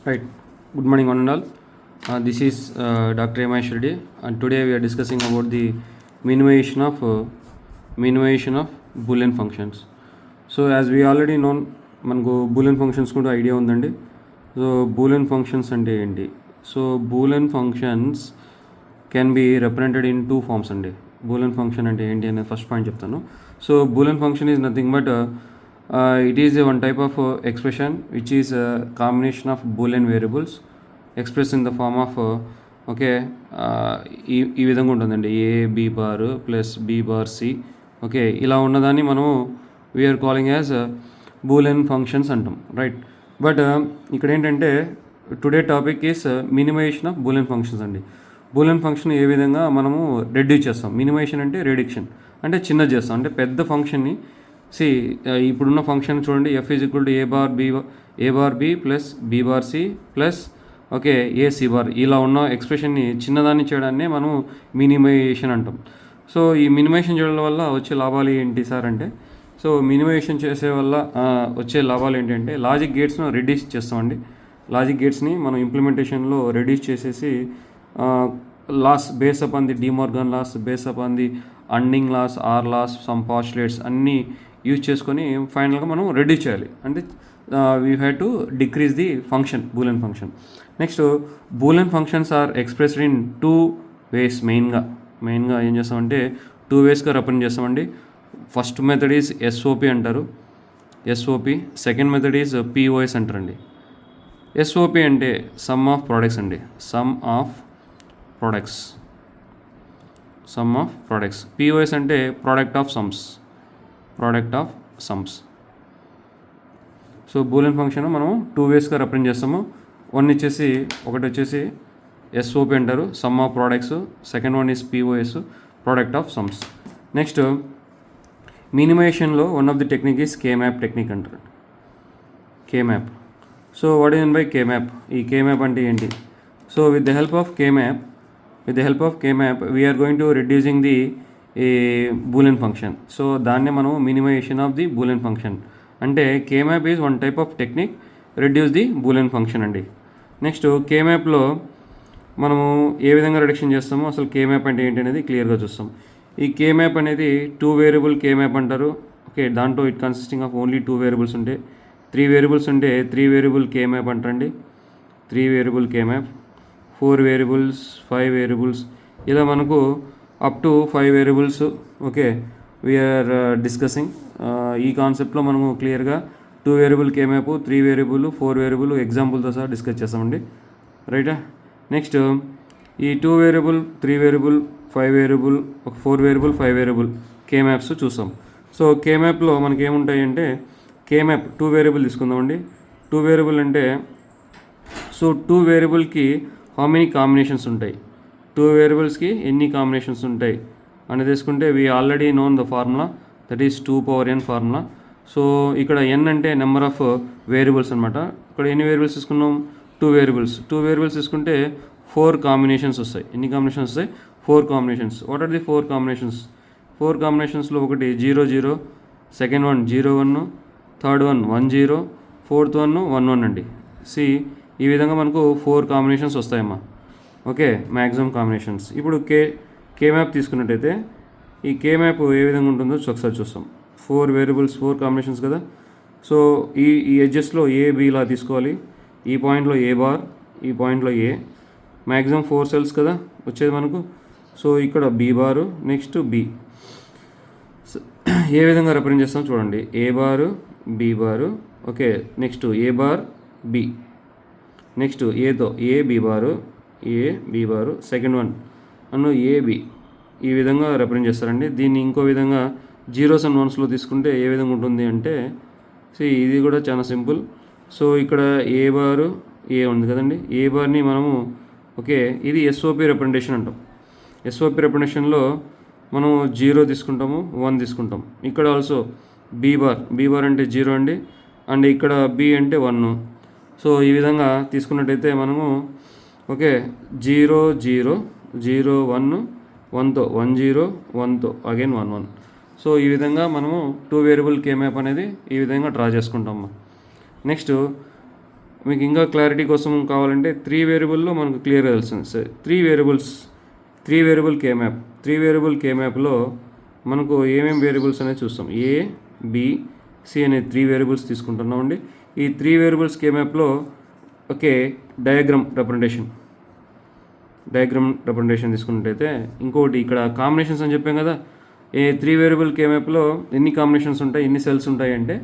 Right. Good morning, one and all. This is Dr. Amash Reddy, and today we are discussing about the minimization of Boolean functions. So, as we already know, మనకు Boolean functions కూడా idea ఉందండి. So Boolean functions అంటే ఏంటి? So Boolean functions can be represented in two forms అండి. Boolean function అంటే ఏంటి అనేది first point చెప్తాను. So Boolean function is nothing but it is one type of expression which is a combination of Boolean variables expressed in the form of ఈ విధంగా ఉంటుందండి. A B bar plus B bar C okay ఇలా ఉన్నదాన్ని మనం we are calling as Boolean functions అంటాం, right. But ఇక్కడ ఏంటంటే today topic is minimization of Boolean functions అండి. బూలియన్ ఫంక్షన్ ఏ విధంగా మనము రెడ్యూస్ చేస్తాం. మినిమైజేషన్ అంటే రిడక్షన్ అంటే చిన్నది చేస్తాం, అంటే పెద్ద ఫంక్షన్ని ఇప్పుడున్న ఫంక్షన్ చూడండి. F is equal to A bar B plus B bar C plus A C bar ఇలా ఉన్న ఎక్స్ప్రెషన్ని చిన్నదాన్ని చేయడాన్ని మనం మినిమైజేషన్ అంటాం. సో ఈ మినిమైజేషన్ చేయడం వల్ల వచ్చే లాభాలు ఏంటి సార్ అంటే, సో మినిమైజేషన్ చేసే వల్ల వచ్చే లాభాలు ఏంటంటే లాజిక్ గేట్స్ను రెడ్యూస్ చేస్తామండి. లాజిక్ గేట్స్ని మనం ఇంప్లిమెంటేషన్లో రెడ్యూస్ చేసేసి laws based upon the De Morgan laws, based upon the ANDing laws, OR laws, some postulates అన్నీ యూజ్ చేసుకొని ఫైనల్గా మనం రెడ్యూస్ చేయాలి. అంటే we have to decrease the function, Boolean function. Next Boolean functions are expressed in two ways. మెయిన్గా ఏం చేస్తామంటే two వేస్గా రిప్రజెంట్ చేస్తామండి. ఫస్ట్ మెథడ్ ఈజ్ ఎస్ఓపి అంటారు, SOP. Second method is POS అంటారండి. ఎస్ఓపి అంటే సమ్ ఆఫ్ ప్రోడక్ట్స్ అండి, sum of products. POS అంటే product of sums. So Boolean function మనం టూ వేస్గా రిప్రజెంట్ చేస్తాము. ఒకటి వచ్చేసి ఎస్ఓపి అంటారు, sum of products. Second one is POS, product of sums. Next మినిమైజేషన్లో one of the technique is K map technique అంటారు. K map. So what is by K map? ఈ K map అంటే ఏంటి? So with the help of K map we are going to reducing the Boolean function. So దాన్నే మనం minimization of the Boolean function అంటే K map is one type of technique reduce the Boolean function అండి. Next కేమ్యాప్లో మనము ఏ విధంగా రిడక్షన్ చేస్తామో, అసలు కేమ్యాప్ అంటే ఏంటి అనేది క్లియర్గా చూస్తాం. ఈ కేమ్యాప్ అనేది టూ వేరియబుల్ కేమ్యాప్ అంటారు. దాంట్లో it consisting of only two variables ఉంటాయి. 3 వేరియబుల్స్ ఉంటే 3 వేరియబుల్ కేమ్యాప్ అంటారండి. 3 వేరియబుల్ కేమ్యాప్. 4 వేరియబుల్స్, 5 వేరియబుల్స్, ఇలా మనకు up to 5 variables we are discussing. ఈ కాన్సెప్ట్లో మనము క్లియర్గా 2 వేరియబుల్ కేమ్యాప్, 3 వేరియబుల్, 4 వేరియబుల్ ఎగ్జాంపుల్తో సహా డిస్కస్ చేస్తామండి, రైటా. నెక్స్ట్ ఈ 2 variable, 3 variable, 5 variable, 4 variable, 5 variable K maps చూసాం. సో కేమ్యాప్లో మనకి ఏముంటాయి అంటే, కేమ్యాప్ 2 వేరియబుల్ తీసుకుందామండి. 2 వేరియబుల్ అంటే సో 2 వేరియబుల్కి హౌ మెనీ కాంబినేషన్స్ ఉంటాయి, 2 వేరియబుల్స్కి ఎన్ని కాంబినేషన్స్ ఉంటాయి అని తీసుకుంటే we already known the formula, that is 2n formula. So ఇక్కడ n అంటే నెంబర్ ఆఫ్ వేరియబుల్స్ అనమాట. ఇక్కడ ఎన్ని వేరియబుల్స్ తీసుకున్నాం? 2 వేరియబుల్స్ తీసుకుంటే 4 కాంబినేషన్స్ వస్తాయి. ఎన్ని కాంబినేషన్స్ వస్తాయి? 4 combinations. What are the 4 combinations? 4 కాంబినేషన్స్లో ఒకటి 0 0, second one 0 1, third one 1 0, fourth one 1 1 అండి. ఈ విధంగా మనకు 4 కాంబినేషన్స్ వస్తాయమ్మా. Maximum combinations. ఇప్పుడు కేమ్యాప్ తీసుకున్నట్టయితే ఈ కేమ్యాప్ ఏ విధంగా ఉంటుందో ఒకసారి చూస్తాం. 4 వేరియబుల్స్, 4 కాంబినేషన్స్ కదా. సో ఈ ఎడ్జెస్లో ఏ బిలా తీసుకోవాలి. ఈ పాయింట్లో ఏ బార్, ఈ పాయింట్లో ఏ, మ్యాక్సిమం 4 సెల్స్ కదా వచ్చేది మనకు. సో ఇక్కడ బి బారు, నెక్స్ట్ బి. ఏ విధంగా రిప్రజెంట్ చేస్తాం చూడండి. A bar, B bar, next A bar B, next ఏతో A B bar, second one A B. ఈ విధంగా రిప్రజెంట్ చేస్తారండి. దీన్ని ఇంకో విధంగా 0s and 1s తీసుకుంటే ఏ విధంగా ఉంటుంది అంటే, ఇది కూడా చాలా సింపుల్. సో ఇక్కడ ఏ బారు ఏ ఉంది కదండి. ఏ బార్ని మనము ఇది ఎస్ఓపి రిప్రజెంటేషన్ అంటాం. ఎస్ఓపి రిప్రజెంటేషన్లో మనం 0 తీసుకుంటాము, 1 తీసుకుంటాం. ఇక్కడ ఆల్సో బి బార్ అంటే 0 అండి, అండ్ ఇక్కడ బి అంటే 1. సో ఈ విధంగా తీసుకున్నట్టయితే మనము 0 0 0 1 1తో 1 0 1తో అగైన్ 1 1. సో ఈ విధంగా మనము 2 వేరియబుల్ కేమ్యాప్ అనేది ఈ విధంగా డ్రా చేసుకుంటాము. నెక్స్ట్ మీకు ఇంకా క్లారిటీ కోసం కావాలంటే 3 వేరియబుల్లో మనకు క్లియర్గా తెలుస్తుంది సార్. 3 వేరియబుల్ కే మ్యాప్లో మనకు ఏమేమి వేరియబుల్స్ అనేది చూస్తాం. ఏ, బి, సి అనే 3 వేరియబుల్స్ తీసుకుంటున్నామండి. ఈ 3 వేరియబుల్స్ కే మ్యాప్లో ఓకే డయాగ్రామ్ రిప్రజెంటేషన్ తీసుకున్నట్టయితే ఇంకోటి ఇక్కడ కాంబినేషన్స్ అని చెప్పాం కదా. ఏ 3 వేరియబుల్ కే మ్యాప్లో ఎన్ని కాంబినేషన్స్ ఉంటాయి, ఎన్ని సెల్స్ ఉంటాయి అంటే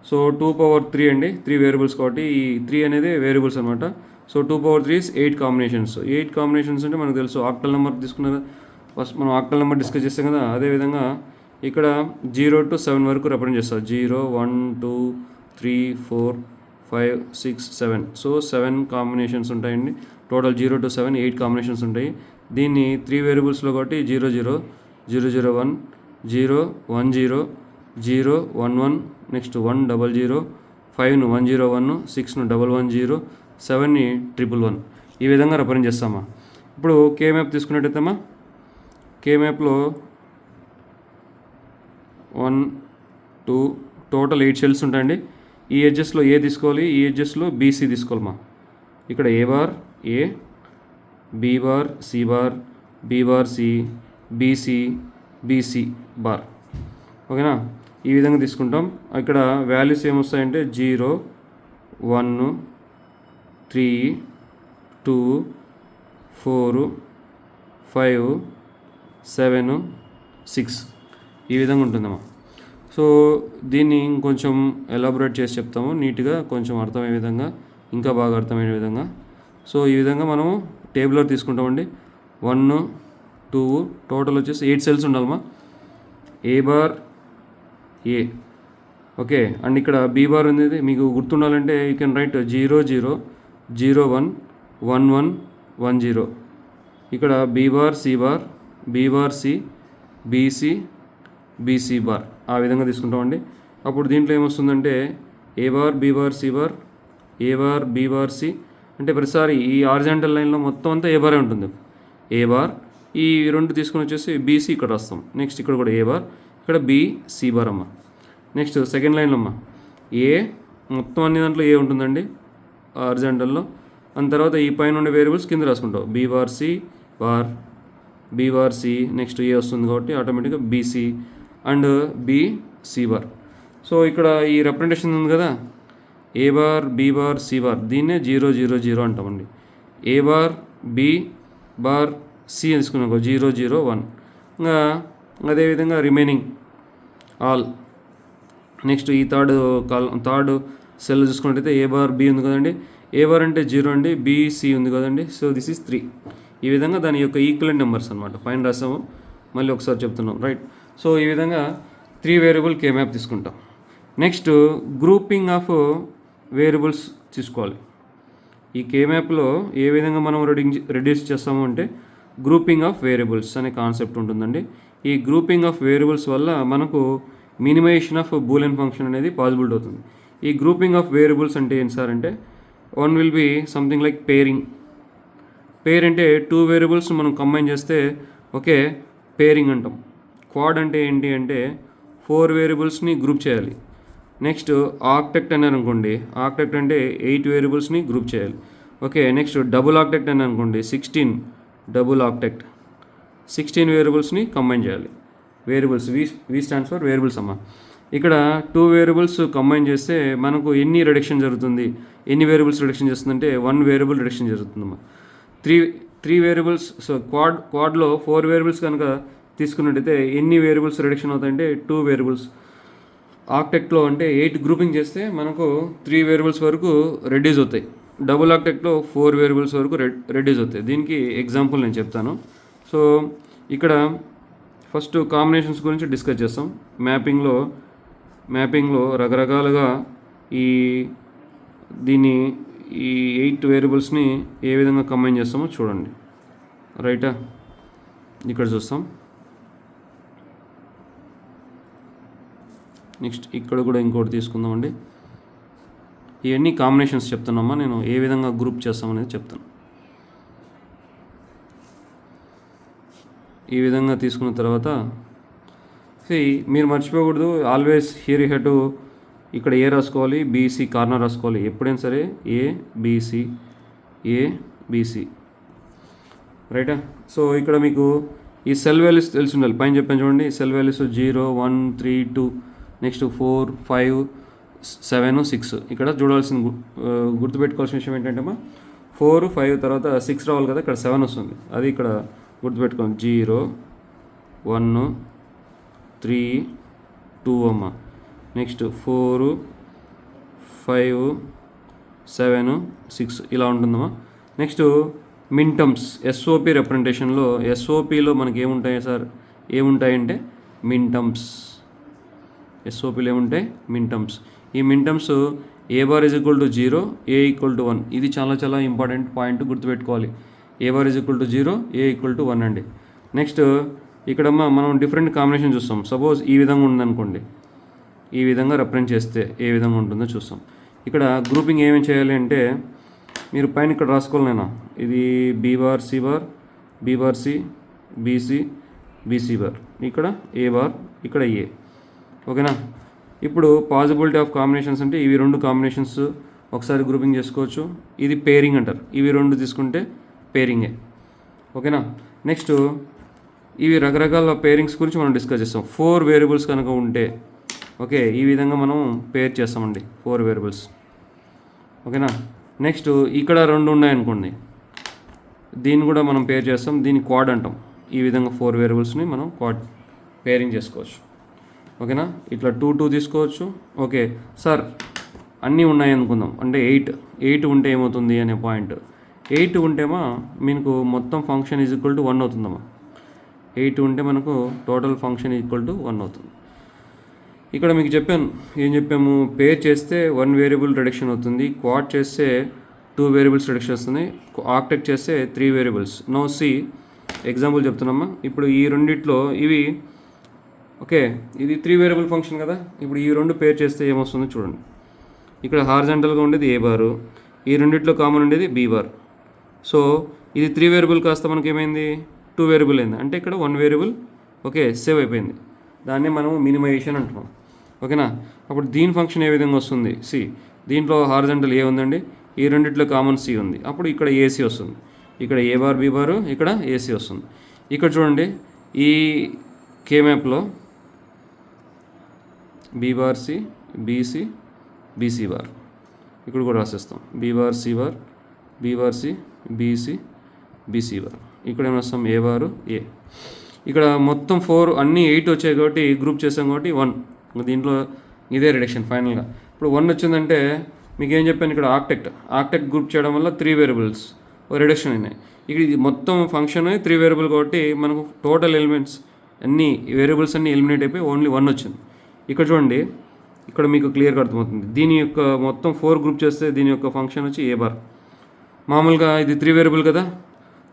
సో 2 power 3 అండి. 3 వేరియబుల్స్ కాబట్టి ఈ 3 అనేది వేరియబుల్స్ అనమాట. So 2 power 3 is 8 combinations. 8 combinations అంటే మనకు తెలుసు ఆక్టల్ నెంబర్ తీసుకున్న ఫస్ట్ మనం ఆక్టల్ నెంబర్ డిస్కస్ చేస్తాం కదా. అదేవిధంగా ఇక్కడ 0 to 7 వరకు రిప్రజెంట్ చేస్తారు. 0, 1, 2, 3, 4, 5, 6, 7. సో 7 కాంబినేషన్స్ ఉంటాయండి. టోటల్ 0 to 7 8 కాంబినేషన్స్ ఉంటాయి. దీన్ని 3 వేరియబుల్స్లో కాబట్టి 0, 0, 0, 0, 1, 0, 1, 0, 0, 1, 1, నెక్స్ట్ 1, 0, 0, 5ను 1, 0, 1, 6ను 1, 1, 0, 7ని 1, 1, 1 ఈ విధంగా రిప్రజెంట్ చేస్తామా. ఇప్పుడు కే మ్యాప్ తీసుకున్నట్టయితేమా కే మ్యాప్లో 1, 2 టోటల్ 8 సెల్స్ ఉంటాయండి. ఈ ఎడ్జెస్లో ఏ తీసుకోవాలి, ఈ ఎడ్జెస్లో బీసీ తీసుకోవాలమ్మా. ఇక్కడ A bar A, B bar C bar, B bar C, BC BC bar. ఓకేనా, ఈ విధంగా తీసుకుంటాం. ఇక్కడ వాల్యూస్ ఏమొస్తాయంటే 0, 1, 3, 2, 4, 5, 7, 6 ఈ విధంగా ఉంటుందమ్మా. సో దీన్ని ఇంకొంచెం ఎలాబొరేట్ చేసి చెప్తాము నీట్గా, కొంచెం అర్థమయ్యే విధంగా, ఇంకా బాగా అర్థమయ్యే విధంగా. సో ఈ విధంగా మనము టేబులర్ తీసుకుంటామండి. 1, 2 టోటల్ వచ్చేసి 8 సెల్స్ ఉండాలమ్మా. A bar A okay. And ఇక్కడ బీ బార్ ఉంది, మీకు గుర్తుండాలంటే యూ కెన్ రైట్ 0, 0, 0, 1, 1, 1, 1, 0. ఇక్కడ B bar C bar, B bar C, BC BC bar ఆ విధంగా తీసుకుంటామండి. అప్పుడు దీంట్లో ఏమొస్తుందంటే A bar B bar C bar, A bar B bar C అంటే ప్రతిసారి ఈ హారిజాంటల్ లైన్లో మొత్తం అంతా ఏ బారే ఉంటుంది. ఏ బార్ ఈ రెండు తీసుకుని వచ్చేసి బీసీ ఇక్కడ వస్తాం. నెక్స్ట్ ఇక్కడ కూడా ఏ బార్, ఇక్కడ బి సి బార్ అమ్మ. నెక్స్ట్ సెకండ్ లైన్లో అమ్మ ఏ మొత్తం అన్ని దాంట్లో ఏ ఉంటుందండి హారిజాంటల్లో. దాని తర్వాత ఈ పైన ఉండే వేరియబుల్స్ కింద రాసుకుంటావు. B bar C bar, B bar C, next A వస్తుంది కాబట్టి ఆటోమేటిక్గా BC and B C bar. So ఇక్కడ ఈ రిప్రజెంటేషన్ ఉంది కదా, A bar B bar C bar, దీన్నే 0, 0, 0 అంటామండి. A bar B bar C తీసుకున్నాం 0, 0, 1. ఇంకా అదేవిధంగా రిమైనింగ్ ఆల్. నెక్స్ట్ ఈ థర్డ్ సెల్ చూసుకున్నట్టయితే ఏ బార్ బి ఉంది కదండి. ఏ బార్ అంటే 0 అండి, బీసీ ఉంది కదండి. So this is 3. ఈ విధంగా దాని యొక్క ఈక్వలెంట్ నెంబర్స్ అనమాట. పైన రాసాము, మళ్ళీ ఒకసారి చెప్తున్నాం రైట్. సో ఈ విధంగా 3 వేరియబుల్ కే మ్యాప్ తీసుకుంటాం. నెక్స్ట్ గ్రూపింగ్ ఆఫ్ వేరియబుల్స్ తీసుకోవాలి. ఈ కే మ్యాప్లో ఏ విధంగా మనం రెడ్యూస్ చేస్తాము అంటే గ్రూపింగ్ ఆఫ్ వేరియబుల్స్ అనే కాన్సెప్ట్ ఉంటుందండి. ఈ గ్రూపింగ్ ఆఫ్ వేరియబుల్స్ వల్ల మనకు మినిమైజేషన్ ఆఫ్ బూలియన్ ఫంక్షన్ అనేది పాసిబిలిటీ అవుతుంది. ఈ గ్రూపింగ్ ఆఫ్ వేరియబుల్స్ అంటే ఏంటి సార్ అంటే one will be something like pairing. Pair అంటే 2 వేరియబుల్స్ మనం కంబైన్ చేస్తే ఓకే పేరింగ్ అంటాం. క్వాడ్ అంటే ఏంటి అంటే 4 వేరియబుల్స్ని గ్రూప్ చేయాలి. నెక్స్ట్ ఆక్టెక్ట్ అన్నారు అనుకోండి, ఆక్టెక్ట్ అంటే 8 వేరియబుల్స్ని గ్రూప్ చేయాలి. ఓకే నెక్స్ట్ డబుల్ ఆక్టెక్ట్ అని అనుకోండి, 16 డబుల్ ఆక్టెక్ట్ 16 వేరియబుల్స్ని కంబైన్ చేయాలి. Variables V stands for variables అమ్మ. ఇక్కడ 2 వేరియబుల్స్ కంబైన్ చేస్తే మనకు ఎన్ని రిడక్షన్ జరుగుతుంది, ఎన్ని వేరియబుల్స్ రిడక్షన్ చేస్తుందంటే 1 వేరియబుల్ రిడక్షన్ జరుగుతుందమ్మా. 3 వేరియబుల్స్. సో క్వాడ్లో 4 వేరియబుల్స్ కనుక తీసుకున్నట్టయితే ఎన్ని వేరియబుల్స్ రిడక్షన్ అవుతాయంటే 2 వేరియబుల్స్. ఆక్టెక్ట్లో అంటే 8 గ్రూపింగ్ చేస్తే మనకు 3 వేరియబుల్స్ వరకు రెడ్యూస్ అవుతాయి. డబుల్ ఆక్టెక్ట్లో 4 వేరియబుల్స్ వరకు రెడ్యూస్ అవుతాయి. దీనికి ఎగ్జాంపుల్ నేను చెప్తాను. సో ఇక్కడ ఫస్ట్ కాంబినేషన్స్ గురించి డిస్కస్ చేస్తాం. మ్యాపింగ్లో రకరకాలుగా దీన్ని ఈ 8 వేరియబుల్స్ని ఏ విధంగా కంబైన్ చేస్తామో చూడండి రైటా. ఇక్కడ చూస్తాం. నెక్స్ట్ ఇక్కడ కూడా ఇంకోటి తీసుకుందామండి. ఇవన్నీ కాంబినేషన్స్ చెప్తున్నామా, నేను ఏ విధంగా గ్రూప్ చేస్తామనేది చెప్తాను. ఈ విధంగా తీసుకున్న తర్వాత మీరు మర్చిపోకూడదు, always here you have to ఇక్కడ ఏ రాసుకోవాలి, బీసీ కార్నర్ రాసుకోవాలి ఎప్పుడైనా సరే, ఏబిసి ఏబిసి, రైటా. సో ఇక్కడ మీకు ఈ సెల్ వాల్యూస్ తెలిసి ఉండాలి. పైన చెప్పాను చూడండి, సెల్ వాల్యూస్ 0 1 3 2 నెక్స్ట్ 4 5 7 6. ఇక్కడ చూడాల్సిన గుర్తుపెట్టుకోవాల్సిన విషయం ఏంటంటే 4 5 తర్వాత 6 రావాలి కదా, ఇక్కడ 7 వస్తుంది. అది ఇక్కడ గుర్తుపెట్టుకోండి. 0 1 3 2 అమ్మ, నెక్స్ట్ 4 5 7 6 ఇలా ఉంటుందమ్మా. నెక్స్ట్ మిన్టర్మ్స్, ఎస్ఓపి రిప్రజెంటేషన్లో, ఎస్ఓపిలో మనకి ఏముంటాయి సార్, ఏముంటాయంటే మిన్టర్మ్స్. ఎస్ఓపిలో ఏముంటాయి, మిన్టర్మ్స్. ఈ minterms A bar is equal to 0, A equal to 1. ఇది చాలా చాలా ఇంపార్టెంట్ పాయింట్, గుర్తుపెట్టుకోవాలి. A bar is equal to 0, A equal to 1 అండి. నెక్స్ట్ ఇక్కడ మనం డిఫరెంట్ కాంబినేషన్ చూస్తాం. సపోజ్ ఈ విధంగా ఉందనుకోండి, ఈ విధంగా రిప్రజెంట్ చేస్తే ఏ విధంగా ఉంటుందో చూస్తాం. ఇక్కడ గ్రూపింగ్ ఏమేమి చేయాలి అంటే, మీరు పైన ఇక్కడ రాసుకోవాలి. నేను ఇది B bar C bar, B bar C, BC BC bar, ఇక్కడ ఏ బార్, ఇక్కడ ఏ. ఓకేనా. ఇప్పుడు పాసిబిలిటీ ఆఫ్ కాంబినేషన్స్ అంటే ఇవి రెండు కాంబినేషన్స్ ఒకసారి గ్రూపింగ్ చేసుకోవచ్చు. ఇది పేరింగ్ అంటారు. ఇవి రెండు తీసుకుంటే పేరింగే. ఓకేనా. నెక్స్ట్ ఇవి రకరకాల పేరింగ్స్ గురించి మనం డిస్కస్ చేస్తాం. 4 వేరియబుల్స్ కనుక ఉంటే, ఓకే, ఈ విధంగా మనం పేర్ చేస్తామండి 4 వేరియబుల్స్. ఓకేనా. నెక్స్ట్ ఇక్కడ 2 ఉన్నాయనుకోండి, దీన్ని కూడా మనం పేర్ చేస్తాం. దీన్ని క్వాడ్ అంటాం. ఈ విధంగా 4 వేరియబుల్స్ని మనం క్వాడ్ పేరింగ్ చేసుకోవచ్చు. ఓకేనా. ఇట్లా 2 2 తీసుకోవచ్చు. ఓకే సార్, అన్నీ ఉన్నాయి అనుకుందాం. అంటే 8 ఉంటే ఏమవుతుంది అనే పాయింట్. 8 ఉంటేమా మీకు మొత్తం ఫంక్షన్ ఈజ్ ఈక్వల్ టు 1 అవుతుందమ్మా. 8 ఉంటే మనకు టోటల్ ఫంక్షన్ ఈక్వల్ టు 1 అవుతుంది. ఇక్కడ మీకు చెప్పాను, ఏం చెప్పాము, పేర్ చేస్తే 1 వేరియబుల్ రిడక్షన్ అవుతుంది, క్వాడ్ చేస్తే 2 వేరియబుల్స్ రిడక్షన్ వస్తుంది, ఆక్టెట్ చేస్తే 3 వేరియబుల్స్. నో సి ఎగ్జాంపుల్ చెప్తున్నామా. ఇప్పుడు ఈ రెండిట్లో ఇవి, ఓకే, ఇది 3 వేరియబుల్ ఫంక్షన్ కదా. ఇప్పుడు ఈ రెండు పేర్ చేస్తే ఏమొస్తుందో చూడండి. ఇక్కడ హారిజాంటల్గా ఉండేది ఏ బారు, ఈ రెండిట్లో కామన్ ఉండేది బీ బార్. సో ఇది 3 వేరియబుల్ కాస్త మనకి ఏమైంది, 2 వేరియబుల్ అయింది. అంటే ఇక్కడ 1 వేరియబుల్, ఓకే, సేవ్ అయిపోయింది. దాన్ని మనం మినిమైజేషన్ అంటున్నాం. ఓకేనా. అప్పుడు దీని ఫంక్షన్ ఏ విధంగా వస్తుంది, సి, దీంట్లో హారిజాంటల్ ఏ ఉందండి, ఈ రెండిట్లో కామన్ సి ఉంది. అప్పుడు ఇక్కడ ఏసీ వస్తుంది. ఇక్కడ ఏ బార్ బీ బారు, ఇక్కడ ఏసీ వస్తుంది. ఇక్కడ చూడండి, ఈ కే మ్యాప్లో B bar C, BC BC bar, ఇక్కడ కూడా రాసేస్తాం. B bar C bar, B bar C, BC BC bar. ఇక్కడ ఏమైనా వస్తాం, ఏ బారు ఏ. ఇక్కడ మొత్తం 4 అన్నీ 8 వచ్చాయి కాబట్టి గ్రూప్ చేసాం కాబట్టి 1. దీంట్లో ఇదే రిడక్షన్ ఫైనల్గా. ఇప్పుడు 1 వచ్చిందంటే మీకు ఏం చెప్పాను, ఇక్కడ ఆక్టెక్ట్ గ్రూప్ చేయడం వల్ల 3 వేరియబుల్స్ రిడక్షన్ అయినాయి. ఇక్కడ ఇది మొత్తం ఫంక్షన్ 3 వేరియబుల్ కాబట్టి మనకు టోటల్ ఎలిమెంట్స్ అన్నీ వేరియబుల్స్ అన్నీ ఎలిమినేట్ అయిపోయి ఓన్లీ 1 వచ్చింది. ఇక్కడ చూడండి, ఇక్కడ మీకు క్లియర్గా అర్థమవుతుంది. దీని యొక్క మొత్తం 4 గ్రూప్ చేస్తే దీని యొక్క ఫంక్షన్ వచ్చి ఏ బార్. మామూలుగా ఇది 3 వేరియబుల్ కదా,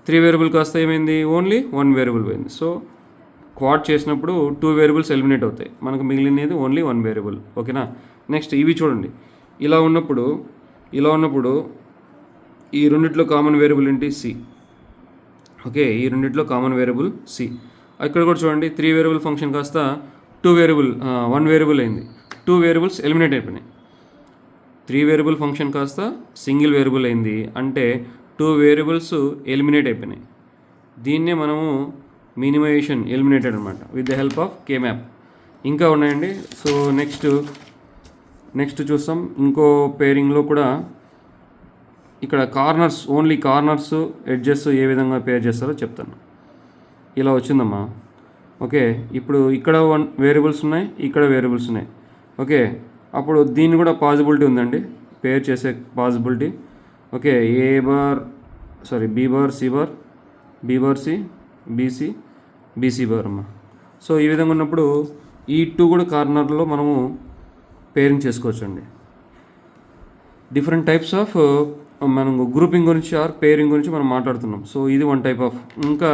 3 వేరియబుల్ కాస్త ఏమైంది, ఓన్లీ 1 వేరియబుల్ పోయింది. సో క్వాడ్ చేసినప్పుడు 2 వేరియబుల్స్ ఎలిమినేట్ అవుతాయి, మనకు మిగిలినది ఓన్లీ 1 వేరియబుల్. ఓకేనా. నెక్స్ట్ ఇవి చూడండి, ఇలా ఉన్నప్పుడు ఈ రెండిట్లో కామన్ వేరియబుల్ ఏంటి, సి. ఓకే, ఈ రెండిట్లో కామన్ వేరియబుల్ సి. ఇక్కడ కూడా చూడండి, 3 వేరియబుల్ ఫంక్షన్ కాస్త 1 వేరియబుల్ అయింది. 2 వేరియబుల్స్ ఎలిమినేట్ అయిపోయినాయి. 3 వేరియబుల్ ఫంక్షన్ కాస్త సింగిల్ వేరియబుల్ అయింది, అంటే 2 వేరియబుల్స్ ఎలిమినేట్ అయిపోయినాయి. దీన్నే మనము మినిమైజేషన్, ఎలిమినేటెడ్ అనమాట, with the help of K map. ఇంకా ఉన్నాయండి. సో నెక్స్ట్ చూస్తాం. ఇంకో పేరింగ్లో కూడా ఇక్కడ ఓన్లీ కార్నర్స్ ఎడ్జెస్ ఏ విధంగా పేర్ చేస్తారో చెప్తాను. ఇలా వచ్చిందమ్మా. ఓకే, ఇప్పుడు ఇక్కడ 1 వేరియబుల్స్ ఉన్నాయి, ఇక్కడ వేరియబుల్స్ ఉన్నాయి. ఓకే, అప్పుడు దీన్ని కూడా పాసిబిలిటీ ఉందండి, పేర్ చేసే possibility. Okay, B bar C bar, B bar C, BC BC bar అమ్మ. సో ఈ విధంగా ఉన్నప్పుడు ఈ 2 కూడా కార్నర్లో మనము పేరింగ్ చేసుకోవచ్చు అండి. డిఫరెంట్ టైప్స్ ఆఫ్ మనం గ్రూపింగ్ గురించి ఆర్ పేరింగ్ గురించి మనం మాట్లాడుతున్నాం. సో ఇది 1 టైప్ ఆఫ్. ఇంకా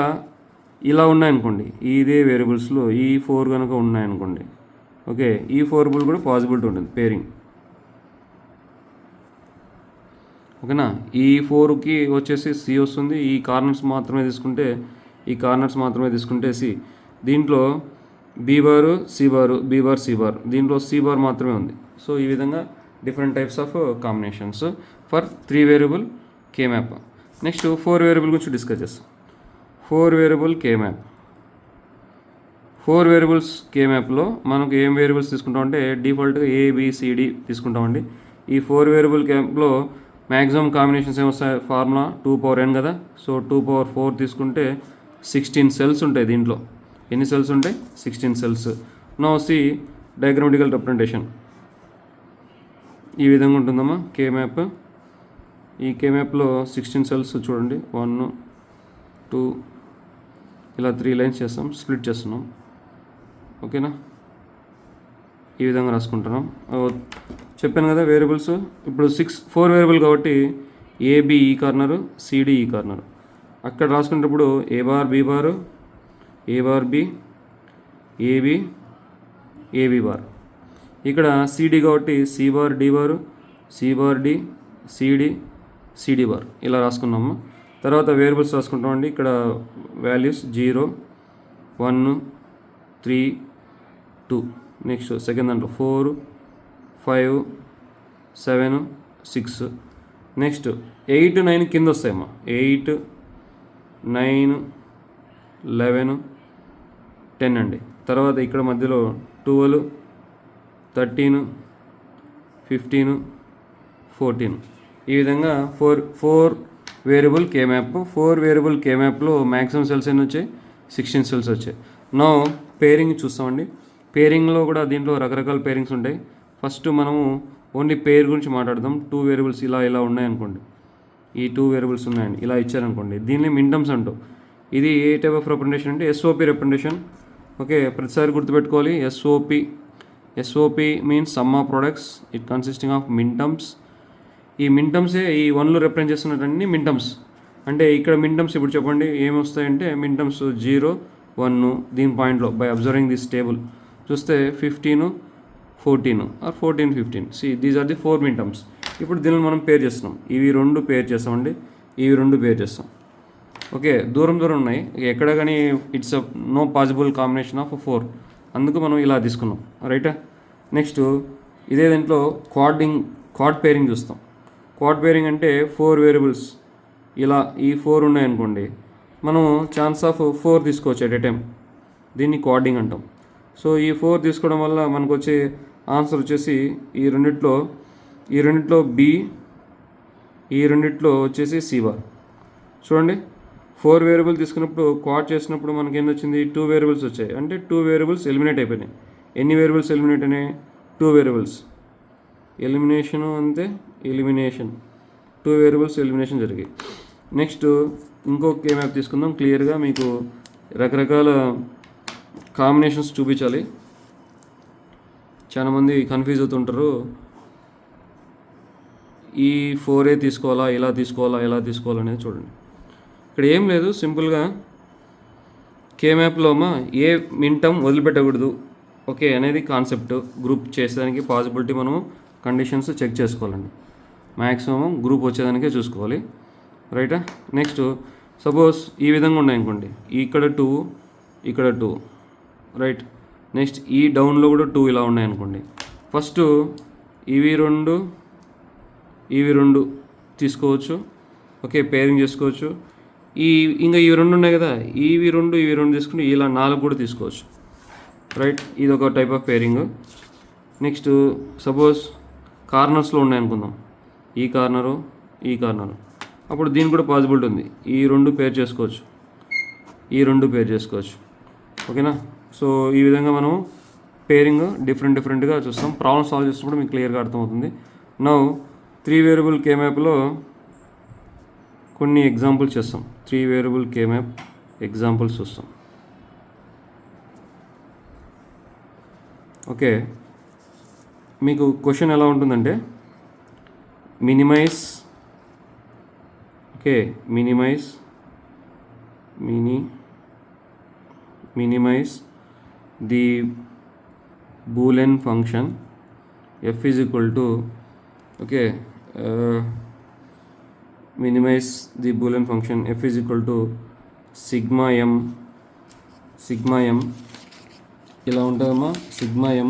ఇలా ఉన్నాయనుకోండి, ఇదే వేరియబుల్స్లో ఈ 4 కనుక ఉన్నాయనుకోండి, ఓకే, ఈ 4 కూడా పాసిబిలిటీ ఉంటుంది పేరింగ్. ఓకేనా. ఈ 4కి వచ్చేసి సి వస్తుంది. ఈ కార్నర్స్ మాత్రమే తీసుకుంటే సి. దీంట్లో B bar C bar, B bar C bar, దీంట్లో సి బార్ మాత్రమే ఉంది. సో ఈ విధంగా different types of combinations for 3 variable K map. Next 4 variable గురించి డిస్కస్ చేస్తాం. 4 variable K map. 4 variables K మ్యాప్లో మనకు ఏం వేరియబుల్స్ తీసుకుంటామంటే డిఫాల్ట్గా ABCD తీసుకుంటామండి. ఈ 4 వేరియబుల్ కే మ్యాప్లో మ్యాక్సిమం కాంబినేషన్స్ ఏమొస్తాయి, ఫార్ములా 2n కదా. సో 2/4 తీసుకుంటే 16 సెల్స్ ఉంటాయి దీంట్లో. ఎన్ని సెల్స్ ఉంటాయి? 16 సెల్స్. నౌ సి డయాగ్రామటికల్ రిప్రజెంటేషన్ ఈ విధంగా ఉంటుందమ్మా కే మ్యాప్. ఈ కే మ్యాప్లో 16 సెల్స్ చూడండి, 1 2 ఇలా 3 లైన్స్ చేస్తాం, స్ప్లిట్ చేస్తున్నాం. ఓకేనా, ఈ విధంగా రాసుకుంటున్నాం. చెప్పాను కదా వేరియబుల్స్. ఇప్పుడు 4 వేరియబుల్ కాబట్టి AB ఈ కార్నరు, CD ఈ కార్నరు. అక్కడ రాసుకునేటప్పుడు A bar B bar, A bar B, AB, AB bar. ఇక్కడ CD కాబట్టి C బార్ D బారు, C bar D, CD, CD bar ఇలా రాసుకున్నాము. తర్వాత వేరియబుల్స్ రాసుకుంటామండి. ఇక్కడ వాల్యూస్ 0 1 3 2. నెక్స్ట్ సెకండ్ దాంట్లో 4 5 7 6. నెక్స్ట్ 8 9 కింద వస్తాయమ్మా. 8 9 11 10 అండి. తర్వాత ఇక్కడ మధ్యలో 12 13 15 14. ఈ విధంగా 4 వేరియబుల్ కే మ్యాప్. 4 వేరియబుల్ కే మ్యాప్లో మ్యాక్సిమం సెల్స్ ఎన్ని వచ్చాయి? 16 సెల్స్ వచ్చాయి. నో పేరింగ్ చూస్తామండి. పేరింగ్లో కూడా దీంట్లో రకరకాల పేరింగ్స్ ఉంటాయి. ఫస్ట్ మనము ఓన్లీ పేర్ గురించి మాట్లాడదాం. 2 వేరియబుల్స్ ఇలా ఉన్నాయనుకోండి, ఈ 2 వేరియబుల్స్ ఉన్నాయండి, ఇలా ఇచ్చారనుకోండి, దీన్ని మిన్టర్మ్స్ అంటాం. ఇది ఏ టైప్ ఆఫ్ రిప్రజెంటేషన్ అంటే SOP రిప్రజెంటేషన్. ఓకే, ప్రతిసారి గుర్తుపెట్టుకోవాలి. SOP means sum of products, it consisting of minterms. ఈ మిన్టర్మ్సే ఈ 1లో రిప్రజెంట్ చేస్తున్నటువంటి మిన్టర్మ్స్. అంటే ఇక్కడ మిన్టర్మ్స్ ఇప్పుడు చెప్పండి ఏమి వస్తాయంటే మిన్టర్మ్స్ 0 1 దీని పాయింట్లో బై అబ్జర్వింగ్ దిస్ టేబుల్ చూస్తే 15 14 or 14 15. These are the 4 minterms. ఇప్పుడు దీనిని మనం పేర్ చేస్తున్నాం. ఇవి 2 పేర్ చేస్తామండి, ఇవి 2 పేర్ చేస్తాం. ఓకే, దూరం ఉన్నాయి, ఎక్కడ కానీ it's no possible combination of 4. అందుకు మనం ఇలా తీసుకున్నాం, రైటా. నెక్స్ట్ ఇదే దాంట్లో క్వాడ్ పేరింగ్ చూస్తాం. క్వాడ్ పేరింగ్ అంటే 4 వేరియబుల్స్ ఇలా ఈ 4 ఉన్నాయనుకోండి, మనం ఛాన్స్ ఆఫ్ 4 తీసుకోవచ్చు ఎట్ ఏ టైం. దీన్ని క్వాడింగ్ అంటాం. సో ఈ 4 తీసుకోవడం వల్ల మనకు వచ్చే ఆన్సర్ వచ్చేసి ఈ రెండిట్లో B, ఈ రెండిట్లో వచ్చేసి C బార్. చూడండి 4 వేరియబుల్ తీసుకున్నప్పుడు క్వాడ్ చేసినప్పుడు మనకి ఏం వచ్చింది? 2 వేరియబుల్స్ వచ్చాయి. అంటే 2 వేరియబుల్స్ ఎలిమినేట్ అయిపోయినాయి. ఎన్ని వేరియబుల్స్ ఎలిమినేట్ అయినాయి? 2 వేరియబుల్స్ ఎలిమినేషను అంతే, ఎలిమినేషన్ 2 వేరియబుల్స్ ఎలిమినేషన్ జరిగాయి. నెక్స్ట్ ఇంకొక కే మ్యాప్ తీసుకుందాం. క్లియర్గా మీకు రకరకాల కాంబినేషన్స్ చూపించాలి. చాలామంది కన్ఫ్యూజ్ అవుతుంటారు, ఈ 4A తీసుకోవాలా, ఇలా తీసుకోవాలనేది చూడండి. ఇక్కడ ఏం లేదు, సింపుల్గా కే మ్యాప్లో ఏ మిన్టర్మ్ వదిలిపెట్టకూడదు ఓకే అనేది కాన్సెప్ట్. గ్రూప్ చేసేదానికి పాసిబిలిటీ మనము కండిషన్స్ చెక్ చేసుకోవాలండి. మ్యాక్సిమం గ్రూప్ వచ్చేదానికే చూసుకోవాలి, రైటా. నెక్స్ట్ సపోజ్ ఈ విధంగా ఉన్నాయనుకోండి, ఇక్కడ 2 ఇక్కడ 2, రైట్. నెక్స్ట్ ఈ డౌన్లో కూడా 2 ఇలా ఉన్నాయనుకోండి. ఫస్ట్ ఇవి 2 తీసుకోవచ్చు. ఓకే, పేరింగ్ చేసుకోవచ్చు. ఇంకా ఇవి 2 ఉన్నాయి కదా, ఇవి 2 తీసుకుని ఇలా 4 కూడా తీసుకోవచ్చు, రైట్. ఇది ఒక type of pairing. Next suppose కార్నర్స్లో ఉన్నాయనుకుందాం, ఈ కార్నరు అప్పుడు దీనికి కూడా పాసిబిలిటీ ఉంది. ఈ 2 పేర్ చేసుకోవచ్చు, ఓకేనా. సో ఈ విధంగా మనం పేరింగ్ డిఫరెంట్గా చూస్తాం. ప్రాబ్లమ్ సాల్వ్ చేసినప్పుడు మీకు క్లియర్గా అర్థమవుతుంది. నౌ 3 వేరియబుల్ కే మ్యాప్లో కొన్ని ఎగ్జాంపుల్స్ చేస్తాం. 3 వేరియబుల్ కే మ్యాప్ ఎగ్జాంపుల్స్ చూస్తాం. ఓకే, మీకు క్వశ్చన్ ఎలా ఉంటుందంటే minimize the Boolean function f is equal to minimize the Boolean function f is equal to sigma m ఇలా ఉంటుందమ్మా. సిగ్మా m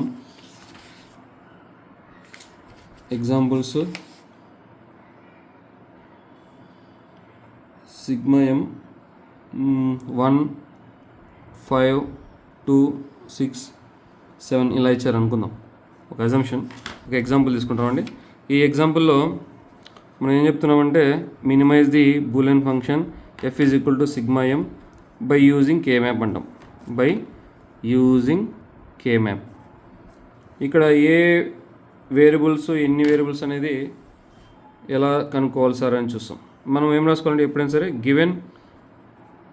ఎగ్జాంపుల్స్ సిగ్మా ఎం 1 5 2 6 7 ఇలా ఇచ్చారు అనుకుందాం. ఒక అజంప్షన్, ఒక ఎగ్జాంపుల్ తీసుకుంటామండి. ఈ ఎగ్జాంపుల్లో మనం ఏం చెప్తున్నామంటే minimize the Boolean function f is equal to sigma M by using K map అంటాం. By using K map. ఇక్కడ ఏ వేరియబుల్స్ ఎన్ని వేరియబుల్స్ అనేది ఎలా కనుక్కోవాలి సార్ అని చూస్తాం. మనం ఏం రాసుకోవాలంటే ఎప్పుడైనా సరే గివెన్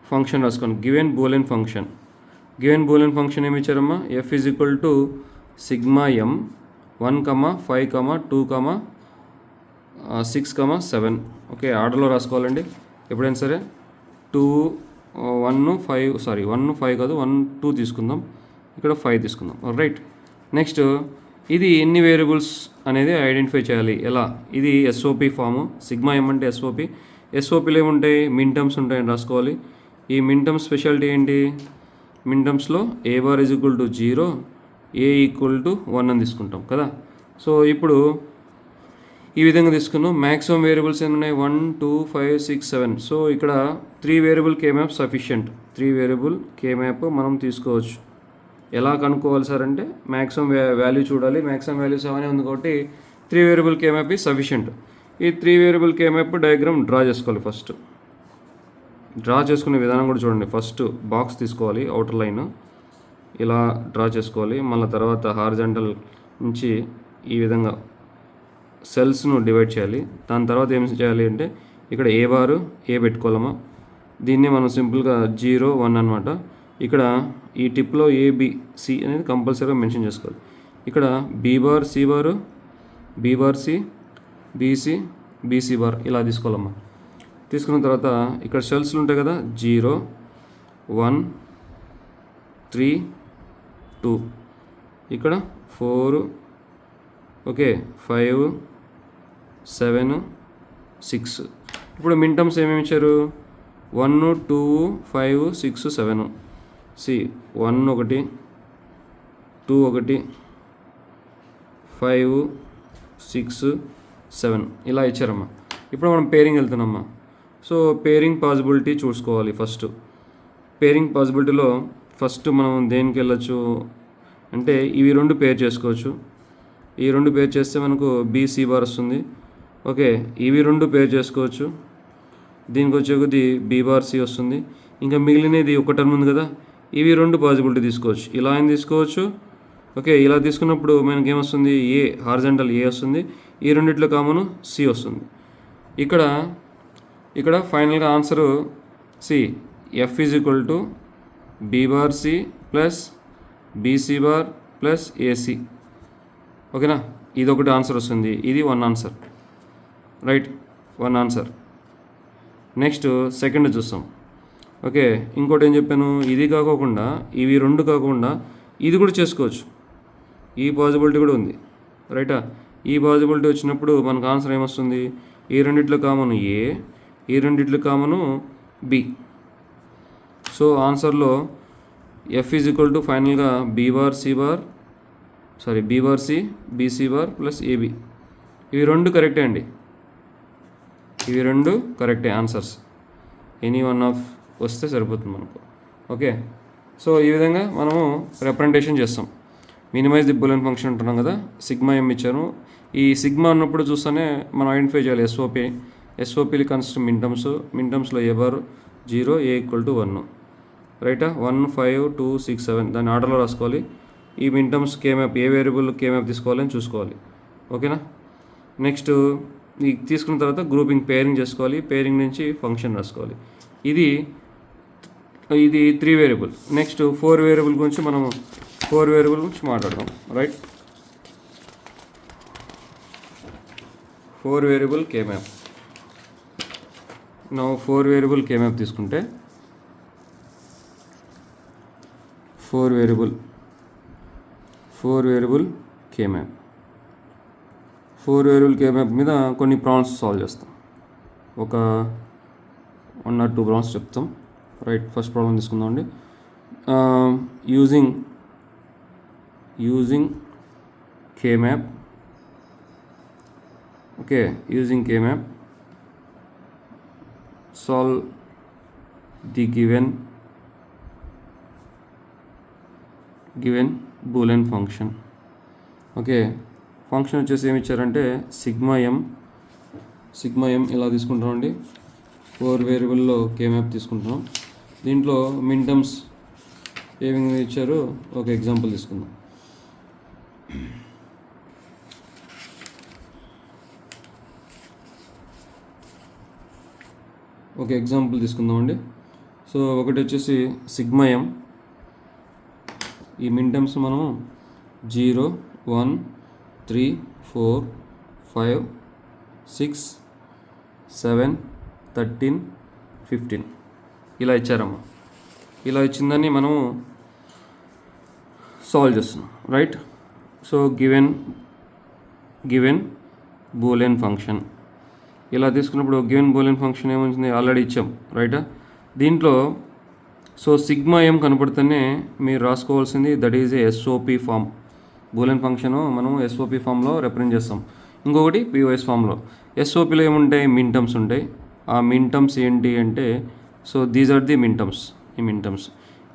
ఫంక్షన్ రాసుకోండి. Given Boolean function. Given Boolean function ఏమి ఇచ్చారమ్మా? f is equal to sigma M 1, 5, 2, 6, 7. Okay, ఆర్డర్లో రాసుకోవాలండి ఎప్పుడైనా సరే. 2 1 5 కాదు 1 2 తీసుకుందాం, ఇక్కడ 5 తీసుకుందాం. రైట్. నెక్స్ట్ ఇది ఎన్ని వేరియబుల్స్ అనేది ఐడెంటిఫై చేయాలి. ఎలా? ఇది ఎస్ఓపి ఫాము. సిగ్మా ఎం అంటే ఎస్ఓపి. ఎస్ఓపిలో ఏముంటాయి? మిన్ టర్మ్స్ ఉంటాయని రాసుకోవాలి. ఈ మిన్ టర్మ్స్ స్పెషాలిటీ ఏంటి? మిన్ టర్మ్స్లో A bar is equal to 0, A equal to 1 అని తీసుకుంటాం కదా. సో ఇప్పుడు ఈ విధంగా తీసుకున్నాం. మ్యాక్సిమం వేరియబుల్స్ ఎన్ని ఉన్నాయి? 1 2 5 6 7. సో ఇక్కడ 3 variable K map sufficient. 3 variable K map మనం తీసుకోవచ్చు. ఎలా కనుక్కోవాలి సార్ అంటే మ్యాక్సిమం వాల్యూ చూడాలి. మ్యాక్సిమం వాల్యూ 7 ఉంది కాబట్టి 3 వేరియబుల్ కే మ్యాప్ ఈ సఫిషియంట్. ఈ 3 variable K map diagram draw చేసుకోవాలి. ఫస్ట్ డ్రా చేసుకునే విధానం కూడా చూడండి. ఫస్ట్ బాక్స్ తీసుకోవాలి, అవుటర్ లైన్ ఇలా డ్రా చేసుకోవాలి. మళ్ళీ తర్వాత హారిజాంటల్ నుంచి ఈ విధంగా సెల్స్ను డివైడ్ చేయాలి. దాని తర్వాత ఏం చేయాలి అంటే ఇక్కడ ఏ బారు ఏ పెట్టుకోవాలమ్మా. దీన్ని మనం సింపుల్గా 0 1 అనమాట. ఇక్కడ ఈ టిప్లో ABC అనేది కంపల్సరీగా మెన్షన్ చేసుకోవాలి. ఇక్కడ B bar C bar, B bar C, BC, BC bar ఇలా తీసుకోవాలమ్మా. తీసుకున్న తర్వాత ఇక్కడ సెల్స్లు ఉంటాయి కదా, 0 1 3 2, ఇక్కడ 4 ఓకే 5 7 6. ఇప్పుడు మిన్ టర్మ్స్ ఏమేమి ఇచ్చారు? 1 2 5 6 7. సి 1 1 2 1 5 6 7 ఇలా ఇచ్చారమ్మా. ఇప్పుడు మనం పేరింగ్ వెళ్తున్నామమ్మా. సో పేరింగ్ పాసిబిలిటీ చూసుకోవాలి. ఫస్ట్ పేరింగ్ పాసిబిలిటీలో ఫస్ట్ మనం దేనికి వెళ్ళచ్చు అంటే ఇవి 2 పేర్ చేసుకోవచ్చు. ఈ 2 పేర్ చేస్తే మనకు బీసీ బార్ వస్తుంది. ఓకే, ఇవి 2 పేర్ చేసుకోవచ్చు. దీనికి వచ్చే కొద్ది బీ బార్ సి వస్తుంది. ఇంకా మిగిలినది ఒక టర్మ్ ఉంది కదా, ఇవి 2 పాసిబిలిటీ తీసుకోవచ్చు. ఇలా అయినా తీసుకోవచ్చు. ఓకే, ఇలా తీసుకున్నప్పుడు మనకి ఏమొస్తుంది? ఏ హారిజాంటల్ ఏ వస్తుంది. ఈ రెండిట్లో కామన్ సి వస్తుంది. ఇక్కడ ఫైనల్గా answer C F is equal to B bar C plus BC bar plus AC. ఓకేనా, ఇది ఒకటి ఆన్సర్ వస్తుంది. ఇది 1 answer. Right, 1 answer. Next second చూస్తాం. ఓకే, ఇంకోటి ఏం చెప్పాను? ఇది కాకుండా ఇవి 2 కాకుండా ఇది కూడా చేసుకోవచ్చు. ఈ పాసిబిలిటీ కూడా ఉంది. రైటా? ఈ పాసిబిలిటీ వచ్చినప్పుడు మనకు ఆన్సర్ ఏమొస్తుంది? ఈ రెండిట్లో కామన్ ఏ, ఈ రెండిట్లో కామను బి. సో ఆన్సర్లో ఎఫ్ ఈజ్ ఈక్వల్ టు ఫైనల్గా B bar C, BC bar plus AB. ఇవి 2 కరెక్టే అండి. ఇవి 2 కరెక్టే ఆన్సర్స్. ఎనీ వన్ ఆఫ్ వస్తే సరిపోతుంది మనకు. ఓకే, సో ఈ విధంగా మనము రిప్రజెంటేషన్ చేస్తాం. మినిమైజ్ ది బూలియన్ ఫంక్షన్ అంటున్నాం కదా, సిగ్మా ఎం ఇచ్చాను. ఈ సిగ్మా అన్నప్పుడు చూస్తేనే మనం ఐడెంటిఫై చేయాలి ఎస్ఓపి కన్సిస్ట్ మిన్ టర్మ్స్లో A bar 0, A equal to 1. రైటా? 1 5 2 6 7 దాన్ని ఆర్డర్లో రాసుకోవాలి. ఈ మిన్ టర్మ్స్ కే మ్యాప్ ఏ వేరియబుల్ కే మ్యాప్ తీసుకోవాలని చూసుకోవాలి. ఓకేనా? నెక్స్ట్ ఈ తీసుకున్న తర్వాత గ్రూపింగ్ పేరింగ్ చేసుకోవాలి. పేరింగ్ నుంచి ఫంక్షన్ రాసుకోవాలి. ఇది 3 వేరియబుల్. నెక్స్ట్ 4 వేరియబుల్ గురించి మనము 4 వేరియబుల్ గురించి మాట్లాడదాం. Right, 4 variable K map. నా 4 వేరియబుల్ కే మ్యాప్ తీసుకుంటే 4 variable K map 4 variable K map మీద కొన్ని ప్రాబ్లమ్స్ సాల్వ్ చేస్తాం. ఒక 1 or 2 ప్రాబ్లమ్స్ చెప్తాం. రైట్, ఫస్ట్ ప్రాబ్లం తీసుకుందాం అండి. Using K map okay, using K-map solve the given boolean function. Okay, function వచ్చేసి ఏమి ఇచ్చారంటే సిగ్మా ఎం ఇలా తీసుకుంటామండి. 4 వేరియబుల్లో K-map తీసుకుంటున్నాం. దీంట్లో మిన్ టర్మ్స్ ఏ విధంగా ఇచ్చారో ఒక ఎగ్జాంపుల్ తీసుకుందాం. ఒక ఎగ్జాంపుల్ తీసుకుందామండి. సో ఒకటి వచ్చేసి సిగ్మా ఎం, ఈ మిన్ టర్మ్స్ మనం 0, 1, 3, 4, 5, 6, 7, 13, 15 ఇలా ఇచ్చారమ్మా. ఇలా ఇచ్చిందని మనము సాల్వ్ చేస్తున్నాం, right. So given Boolean function ఇలా తీసుకున్నప్పుడు గివెన్ బూలియన్ ఫంక్షన్ ఏమొచ్చింది ఆల్రెడీ ఇచ్చాం, రైటా. దీంట్లో సో సిగ్మా ఎం కనపడితేనే మీరు రాసుకోవాల్సింది that is a SOP form. Boolean function మనం SOP ఫామ్లో రిప్రజెంట్ చేస్తాం. ఇంకొకటి POS ఫామ్లో. SOPలో ఏముంటాయి, మిన్ టర్మ్స్ ఉంటాయి. ఆ మిన్ టర్మ్స్ ఏంటి అంటే so these are the minterms.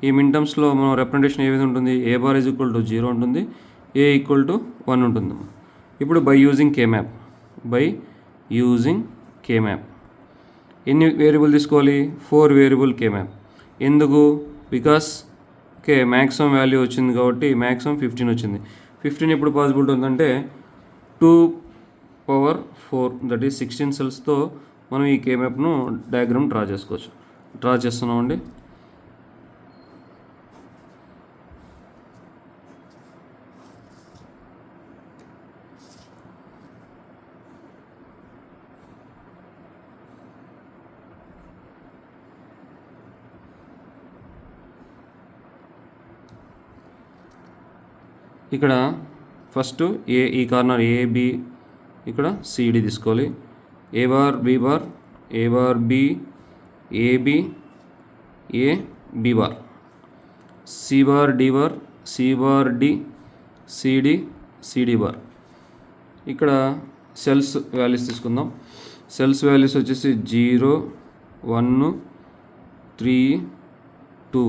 ఈ మిన్ టర్మ్స్లో మనం రిప్రజెంటేషన్ ఏ విధంగా ఉంటుంది, A bar is equal to 0 ఉంటుంది, A ఈక్వల్ టు 1 ఉంటుంది. ఇప్పుడు బై యూజింగ్ K-map ఎన్ని వేరియబుల్ తీసుకోవాలి, 4 వేరియబుల్ K-map. ఎందుకు, బికాస్ ఓకే మ్యాక్సిమం వాల్యూ వచ్చింది కాబట్టి మ్యాక్సిమం 15 వచ్చింది. 15 ఎప్పుడు పాసిబిలిటీ ఉందంటే 2^4 దట్ ఈస్ 16 సెల్స్తో మనం ఈ K-mapను డయాగ్రామ్ డ్రా చేస్తున్నామండి. ఇక్కడ ఫస్ట్ ఈ కార్నర్ AB, ఇక్కడ CD తీసుకోవాలి. A bar B bar, A bar B, AB, A B bar, C bar D bar, C bar D, CD bar. ఇక్కడ సెల్స్ వాల్యూస్ తీసుకుందాం. సెల్స్ వాల్యూస్ వచ్చేసి 0, 1, 3, 2,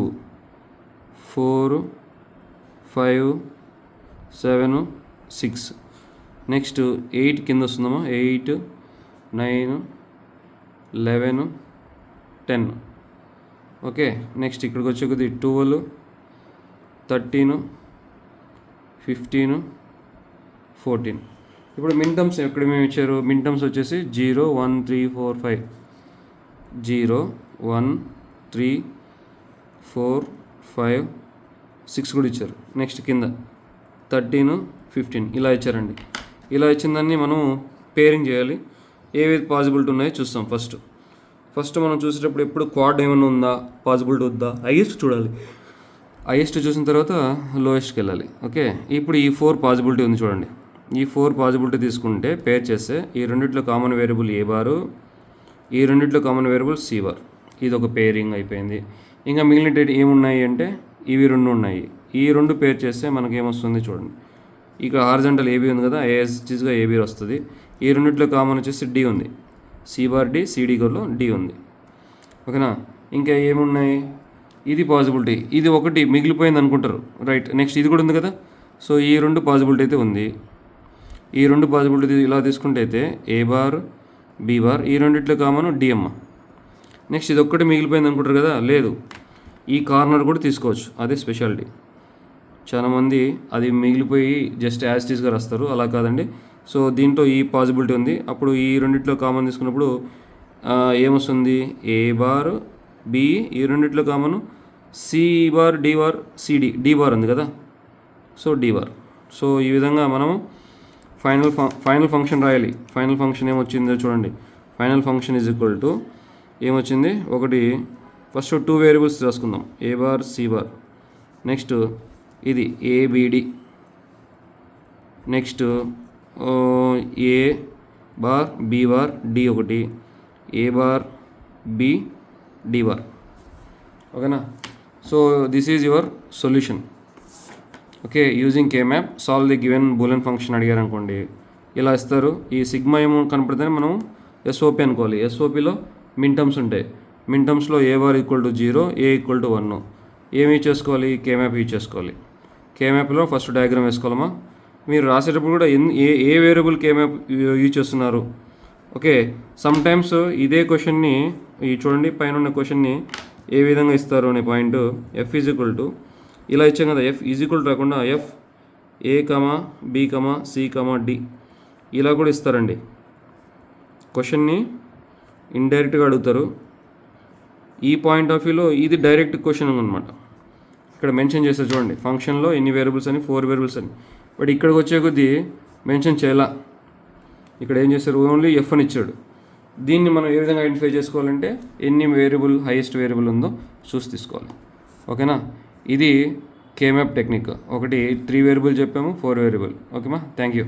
4, 5, 7, 6. నెక్స్ట్ 8 కింద వస్తుందమ్మా. 8, 9, 11, 10. ఓకే, నెక్స్ట్ ఇక్కడికి వచ్చే కొద్ది 12, 13, 15, 14. ఇప్పుడు మిన్ టర్మ్స్ ఎక్కడ మేము ఇచ్చారు, మిన్ టర్మ్స్ వచ్చేసి 0, 1, 3, 4, 5. 0, 1, 3, 4, 5, 6 కూడా ఇచ్చారు. నెక్స్ట్ కింద 13, 15 ఇలా ఇచ్చారండి. ఇలా ఇచ్చిందాన్ని మనం పేరింగ్ చేయాలి. ఏవి పాసిబిలిటీ ఉన్నాయో చూస్తాం. ఫస్ట్ మనం చూసేటప్పుడు ఎప్పుడు క్వాడ్ ఏమైనా ఉందా, పాసిబిలిటీ ఉందా, హైయెస్ట్ చూడాలి. హైయెస్ట్ చూసిన తర్వాత లోయెస్ట్కి వెళ్ళాలి. ఓకే, ఇప్పుడు ఈ 4 పాసిబిలిటీ ఉంది చూడండి. ఈ 4 పాసిబిలిటీ తీసుకుంటే పేర్ చేస్తే ఈ రెండిట్లో కామన్ వేరియబుల్ A బారు, ఈ రెండిట్లో కామన్ వేరియబుల్ C బార్. ఇది ఒక పేరింగ్ అయిపోయింది. ఇంకా మిగిలిన ఏమున్నాయి అంటే ఇవి 2 ఉన్నాయి. ఈ 2 పేర్ చేస్తే మనకి ఏమొస్తుంది చూడండి. ఇక హారిజాంటల్ AB ఉంది కదా, ASగా AB వస్తుంది. ఈ రెండిట్లో కామన్ వచ్చేసి D ఉంది. C bar D, CD గోర్లో D ఉంది. ఓకేనా. ఇంకా ఏమున్నాయి, ఇది పాసిబిలిటీ, ఇది ఒకటి మిగిలిపోయింది అనుకుంటారు, రైట్. నెక్స్ట్ ఇది కూడా ఉంది కదా. సో ఈ 2 పాసిబిలిటీ అయితే ఉంది. ఈ 2 పాసిబిలిటీ ఇలా తీసుకుంటే అయితే A బార్ B బార్, ఈ రెండిట్లో కామన్ D అమ్మ. నెక్స్ట్ ఇది ఒక్కటి మిగిలిపోయింది అనుకుంటారు కదా, లేదు, ఈ కార్నర్ కూడా తీసుకోవచ్చు, అదే స్పెషాలిటీ. చాలామంది అది మిగిలిపోయి జస్ట్ యాజ్ టీస్గా రాస్తారు, అలా కాదండి. సో దీంట్లో ఈ పాసిబిలిటీ ఉంది. అప్పుడు ఈ రెండిట్లో కామన్ తీసుకున్నప్పుడు ఏమొస్తుంది, A బార్ B, ఈ రెండిట్లో common C bar D bar CD, D bar ఉంది కదా, సో D బార్. సో ఈ విధంగా మనము ఫైనల్ ఫంక్షన్ రాయాలి. ఫైనల్ ఫంక్షన్ ఏమొచ్చిందో చూడండి. Final function is equal to ఏమొచ్చింది, ఒకటి ఫస్ట్ 2 వేరియబుల్స్ రాసుకుందాం, A bar C bar. Next ఇది ABD. Next A bar B bar D ఒకటి, A bar B D bar. ఓకేనా. So this is your solution. Okay, using K-map solve the given Boolean function అడిగారు అనుకోండి, ఇలా ఇస్తారు. ఈ sigma ఏమో కనపడితేనే మనం ఎస్ఓపి అనుకోవాలి. ఎస్ఓపిలో మిన్ టర్మ్స్ ఉంటాయి. మిన్ టర్మ్స్లో A bar equal to 0, A equal to 1. ఏమి చేసుకోవాలి? కేమ్యాప్ యూజ్ చేసుకోవాలి. కేమ్యాప్లో ఫస్ట్ డయాగ్రామ్ వేసుకోవాలమ్మా. మీరు రాసేటప్పుడు కూడా ఏ వేరియబుల్ కేమ్యాప్ యూజ్ చేస్తున్నారు. ఓకే, సమ్ టైమ్స్ ఇదే క్వశ్చన్ని ఈ చూడండి పైన ఉన్న క్వశ్చన్ని ఏ విధంగా ఇస్తారు అనే point. F is equal to ఇలా ఇచ్చాం కదా, ఎఫ్ ఈజ్ ఈక్వల్ రాకుండా F A comma B comma C comma D ఇలా కూడా ఇస్తారండి. క్వశ్చన్ని ఇండైరెక్ట్గా అడుగుతారు. ఈ పాయింట్ ఆఫ్ వ్యూలో ఇది డైరెక్ట్ క్వశ్చన్ అనమాట. ఇక్కడ మెన్షన్ చేస్తారు చూడండి, ఫంక్షన్లో ఎన్ని వేరియబుల్స్ అని, 4 వేరియబుల్స్ అని. బట్ ఇక్కడికి వచ్చే కొద్దీ మెన్షన్ చేయాల. ఇక్కడ ఏం చేస్తారు, ఓన్లీ ఎఫ్ అని ఇచ్చాడు. దీన్ని మనం ఏ విధంగా ఐడెంటిఫై చేసుకోవాలంటే ఎన్ని వేరియబుల్ హైయెస్ట్ వేరియబుల్ ఉందో చూసి తీసుకోవాలి. ఓకేనా, ఇది కేమ్యాప్ టెక్నిక్. ఒకటి 3 వేరియబుల్ చెప్పాము, 4 వేరియబుల్. ఓకేమా, thank you.